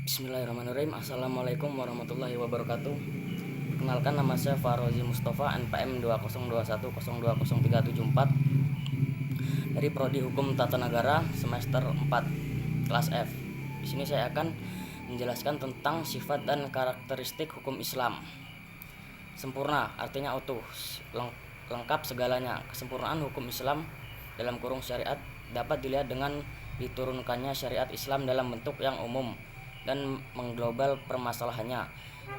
Bismillahirrahmanirrahim. Assalamualaikum warahmatullahi wabarakatuh. Perkenalkan, nama saya Farozi Mustafa, NPM 2021020374 dari Prodi Hukum Tata Negara semester 4 kelas F. Di sini saya akan menjelaskan tentang sifat dan karakteristik hukum Islam. Sempurna artinya utuh, lengkap segalanya. Kesempurnaan hukum Islam dalam kurung syariat dapat dilihat dengan diturunkannya syariat Islam dalam bentuk yang umum dan mengglobal permasalahannya,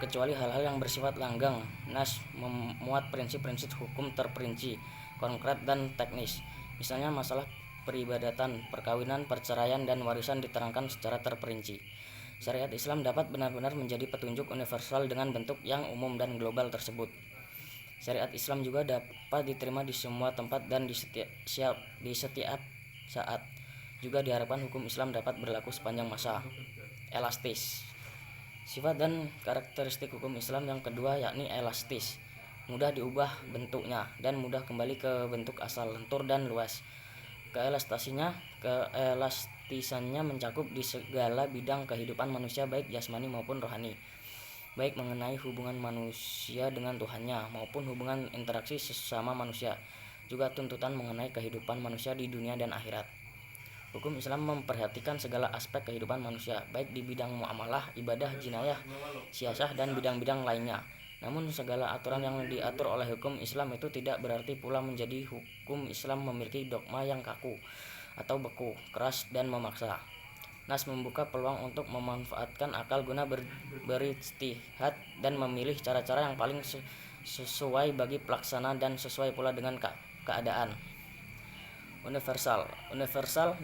kecuali hal-hal yang bersifat langgang. Nas memuat prinsip-prinsip hukum terperinci, konkret dan teknis. Misalnya masalah peribadatan, perkawinan, perceraian, dan warisan diterangkan secara terperinci. Syariat Islam dapat benar-benar menjadi petunjuk universal dengan bentuk yang umum dan global tersebut. Syariat Islam juga dapat diterima di semua tempat dan di setiap saat. Juga diharapkan hukum Islam dapat berlaku sepanjang masa. Elastis. Sifat dan karakteristik hukum Islam yang kedua yakni elastis, mudah diubah bentuknya dan mudah kembali ke bentuk asal, lentur dan luas. Keelastisannya mencakup di segala bidang kehidupan manusia, baik jasmani maupun rohani, baik mengenai hubungan manusia dengan Tuhannya maupun hubungan interaksi sesama manusia, juga tuntutan mengenai kehidupan manusia di dunia dan akhirat. Hukum Islam memperhatikan segala aspek kehidupan manusia, baik di bidang muamalah, ibadah, jinayah, siasah, dan bidang-bidang lainnya. Namun segala aturan yang diatur oleh hukum Islam itu tidak berarti pula menjadi hukum Islam memiliki dogma yang kaku atau beku, keras, dan memaksa. Nas membuka peluang untuk memanfaatkan akal guna berijtihad dan memilih cara-cara yang paling sesuai bagi pelaksana dan sesuai pula dengan keadaan. Universal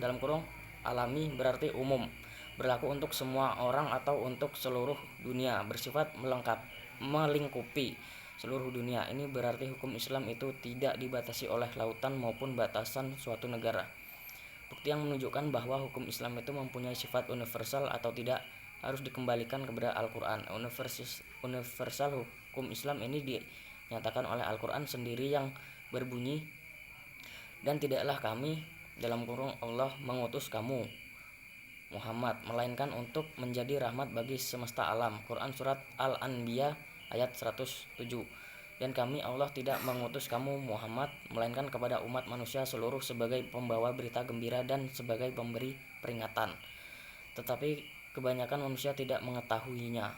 dalam kurung alami berarti umum, berlaku untuk semua orang atau untuk seluruh dunia, bersifat melingkupi seluruh dunia. Ini berarti hukum Islam itu tidak dibatasi oleh lautan maupun batasan suatu negara. Bukti yang menunjukkan bahwa hukum Islam itu mempunyai sifat universal atau tidak harus dikembalikan kepada Al-Quran. Universal hukum Islam ini dinyatakan oleh Al-Quran sendiri yang berbunyi, dan tidaklah kami dalam kurung Allah mengutus kamu Muhammad melainkan untuk menjadi rahmat bagi semesta alam. Quran surat Al-Anbiya ayat 107. Dan kami Allah tidak mengutus kamu Muhammad melainkan kepada umat manusia seluruh sebagai pembawa berita gembira dan sebagai pemberi peringatan, tetapi kebanyakan manusia tidak mengetahuinya.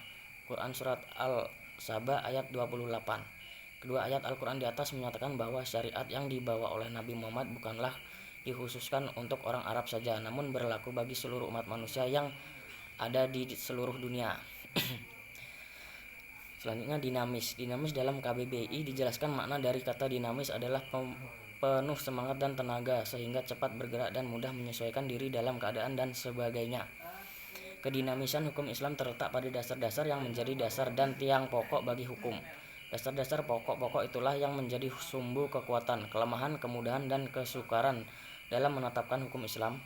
Quran surat Al-Saba ayat 28. Kedua ayat Al-Quran di atas menyatakan bahwa syariat yang dibawa oleh Nabi Muhammad bukanlah dikhususkan untuk orang Arab saja, namun berlaku bagi seluruh umat manusia yang ada di seluruh dunia. Selanjutnya dinamis. Dinamis dalam KBBI dijelaskan makna dari kata dinamis adalah penuh semangat dan tenaga sehingga cepat bergerak dan mudah menyesuaikan diri dalam keadaan dan sebagainya. Kedinamisan hukum Islam terletak pada dasar-dasar yang menjadi dasar dan tiang pokok bagi hukum. Dasar-dasar pokok-pokok itulah yang menjadi sumbu kekuatan, kelemahan, kemudahan, dan kesukaran dalam menetapkan hukum Islam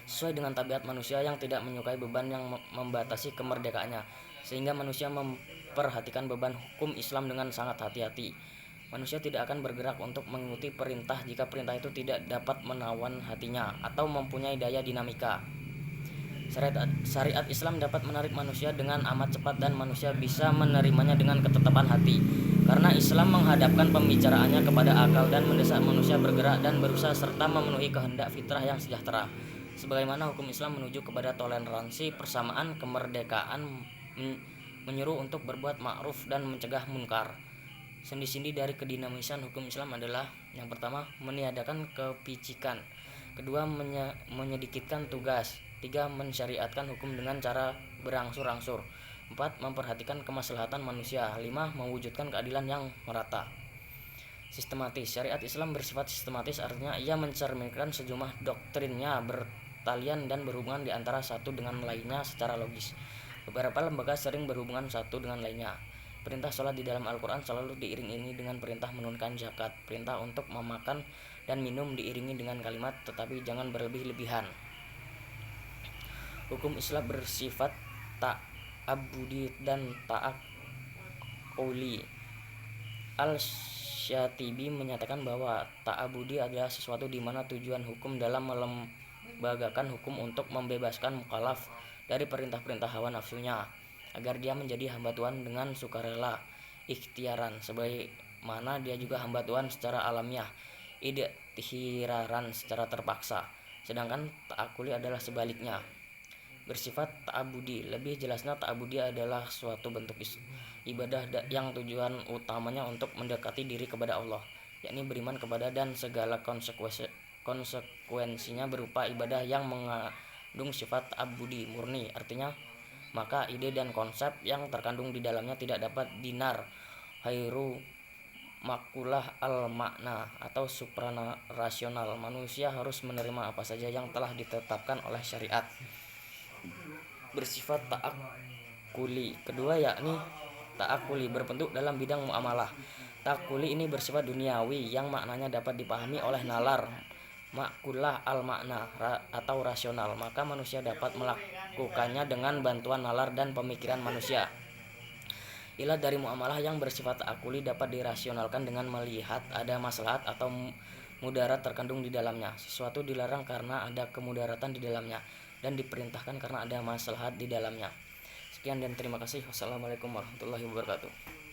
sesuai dengan tabiat manusia yang tidak menyukai beban yang membatasi kemerdekaannya, sehingga manusia memperhatikan beban hukum Islam dengan sangat hati-hati. Manusia tidak akan bergerak untuk mengikuti perintah jika perintah itu tidak dapat menawan hatinya atau mempunyai daya dinamika. Syariat Islam dapat menarik manusia dengan amat cepat dan manusia bisa menerimanya dengan ketetapan hati, karena Islam menghadapkan pembicaraannya kepada akal dan mendesak manusia bergerak dan berusaha serta memenuhi kehendak fitrah yang sejahtera. Sebagaimana hukum Islam menuju kepada toleransi, persamaan, kemerdekaan, menyuruh untuk berbuat ma'ruf dan mencegah munkar. Sendi-sendi dari kedinamisan hukum Islam adalah: yang pertama, meniadakan kepicikan; kedua, menyedikitkan tugas; tiga, mensyariatkan hukum dengan cara berangsur-angsur; empat, memperhatikan kemaslahatan manusia; lima, mewujudkan keadilan yang merata. Sistematis. Syariat Islam bersifat sistematis, artinya ia mencerminkan sejumlah doktrinnya bertalian dan berhubungan di antara satu dengan lainnya secara logis. Beberapa lembaga sering berhubungan satu dengan lainnya. Perintah sholat di dalam Al-Quran selalu diiringi dengan perintah menunaikan zakat. Perintah untuk memakan dan minum diiringi dengan kalimat tetapi jangan berlebih-lebihan. Hukum Islam bersifat ta'abudi dan ta'aquli. Al-Syatibi menyatakan bahwa ta'abudi adalah sesuatu di mana tujuan hukum dalam melembagakan hukum untuk membebaskan mukallaf dari perintah-perintah hawa nafsunya, agar dia menjadi hamba Tuhan dengan sukarela, ikhtiaran, sebagaimana dia juga hamba Tuhan secara alamiah, idhiraran, secara terpaksa. Sedangkan ta'akuli adalah sebaliknya, bersifat ta'abudi. Lebih jelasnya, ta'abudi adalah suatu bentuk ibadah yang tujuan utamanya untuk mendekati diri kepada Allah, yakni beriman kepada dan segala konsekuensinya berupa ibadah yang mengandung sifat ta'abudi murni. Artinya, maka ide dan konsep yang terkandung di dalamnya tidak dapat dinar hairu makulah al-makna atau suprarasional. Manusia harus menerima apa saja yang telah ditetapkan oleh syariat bersifat ta'akuli. Kedua yakni ta'akuli berbentuk dalam bidang muamalah. Ta'akuli ini bersifat duniawi yang maknanya dapat dipahami oleh nalar makulah al-makna atau rasional, maka manusia dapat melakukannya dengan bantuan nalar dan pemikiran manusia. Ilat dari muamalah yang bersifat ta'akuli dapat dirasionalkan dengan melihat ada maslahat atau mudarat terkandung di dalamnya. Sesuatu dilarang karena ada kemudaratan di dalamnya, dan diperintahkan karena ada maslahat di dalamnya. Sekian dan terima kasih. Wassalamualaikum warahmatullahi wabarakatuh.